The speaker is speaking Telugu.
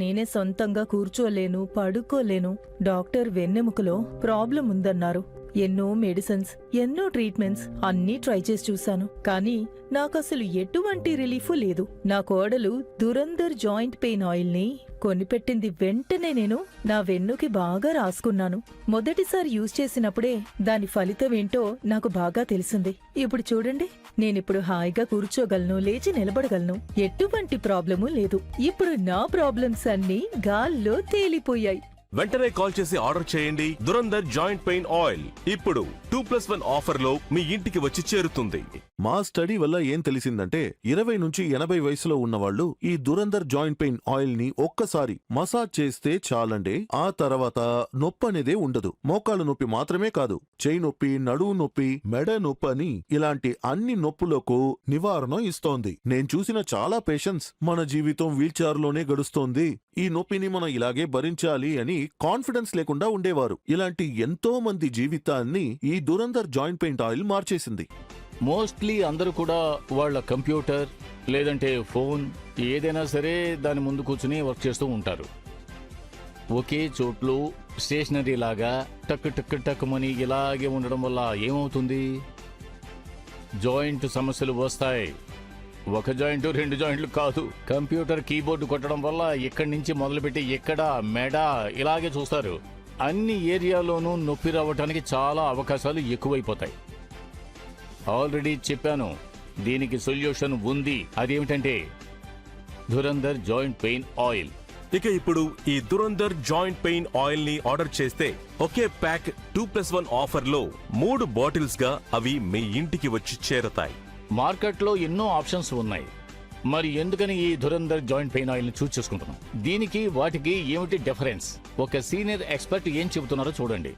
నేనే సొంతంగా కూర్చోలేను, పడుకోలేను. డాక్టర్ వెన్నెముకలో ప్రాబ్లం ఉందన్నారు. ఎన్నో మెడిసిన్స్, ఎన్నో ట్రీట్మెంట్స్ అన్నీ ట్రై చేసి చూశాను. కానీ నాకసలు ఎటువంటి రిలీఫ్ లేదు. నా కోడలు దురందర్ జాయింట్ పెయిన్ ఆయిల్ని కొనిపెట్టింది వెంటనే నేను నా వెన్నుకి బాగా రాసుకున్నాను. మొదటిసారి యూజ్ చేసినప్పుడే దాని ఫలితం ఏంటో నాకు బాగా తెలిసింది. ఇప్పుడు చూడండి, నేనిప్పుడు హాయిగా కూర్చోగలను, లేచి నిలబడగలను. ఎటువంటి ప్రాబ్లము లేదు. ఇప్పుడు నా ప్రాబ్లమ్స్ అన్నీ గాల్లో తేలిపోయాయి. వెంటనే కాల్ చేసి ఆర్డర్ చేయండి. దురందర్ జాయింట్ పెయిన్ ఆయిల్ ఇప్పుడు 2+1 ఆఫర్ లో మీ ఇంటికి వచ్చి చేరుతుంది. మా స్టడీ వల్ల ఏం తెలిసిందంటే 20 నుంచి 80 వయసులో ఉన్నవాళ్లు ఈ దురందర్ జాయింట్ పెయిన్ ఆయిల్ ని ఒక్కసారి మసాజ్ చేస్తే చాలండి. ఆ తర్వాత నొప్పి అనేదే ఉండదు. మోకాలు నొప్పి మాత్రమే కాదు, చేయి నొప్పి, నడువు నొప్పి, మెడ నొప్పి అని ఇలాంటి అన్ని నొప్పులకు నివారణ ఇస్తోంది. నేను చూసిన చాలా పేషెంట్స్ మన జీవితం వీల్చైర్ లోనే గడుస్తోంది, ఈ నొప్పిని మనం ఇలాగే భరించాలి అని కాన్ఫిడెన్స్ లేకుండా ఉండేవారు. ఇలాంటి ఎంతో మంది జీవితాన్ని ఈ దురందర్ జాయింట్ పెయిన్ ఆయిల్ మార్చేసింది. మోస్ట్లీ అందరూ కూడా వాళ్ళ కంప్యూటర్ లేదంటే ఫోన్ ఏదైనా సరే దాని ముందు కూర్చుని వర్క్ చేస్తూ ఉంటారు. ఒకే చోట్లు స్టేషనరీ లాగా టక్ టక్ టక్కుమని ఇలాగే ఉండడం వల్ల ఏమవుతుంది? జాయింట్ సమస్యలు వస్తాయి. ఒక జాయింట్, 2 జాయింట్లు కాదు. కంప్యూటర్ కీబోర్డు కొట్టడం వల్ల ఇక్కడి నుంచి మొదలుపెట్టి ఎక్కడ మెడ ఇలాగే చూస్తారు. అన్ని ఏరియాలోనూ నొప్పి రావడానికి చాలా అవకాశాలు ఎక్కువైపోతాయి. ఆల్రెడీ చెప్పాను, దీనికి సొల్యూషన్ ఉంది. అదేమిటంటే దురందర్ జాయింట్ పెయిన్ ఆయిల్. ఇక ఇప్పుడు ఈ దురందర్ జాయింట్ పెయిన్ ఆయిల్ ని ఆర్డర్ చేస్తే ఒకే ప్యాక్ 2+1 ఆఫర్ లో 3 బాటిల్స్ గా అవి మీ ఇంటికి వచ్చి చేరతాయి. మార్కెట్లో ఎన్నో ఆప్షన్స్ ఉన్నాయి. మరి ఎందుకని ఈ దురందర్ జాయింట్ పెయిన్ ఆయిల్ ని చూస్ చేసుకుంటున్నాం? దీనికి వాటికి ఏమిటి డిఫరెన్స్? ఒక సీనియర్ ఎక్స్పర్ట్ ఏం చెబుతున్నారో చూడండి.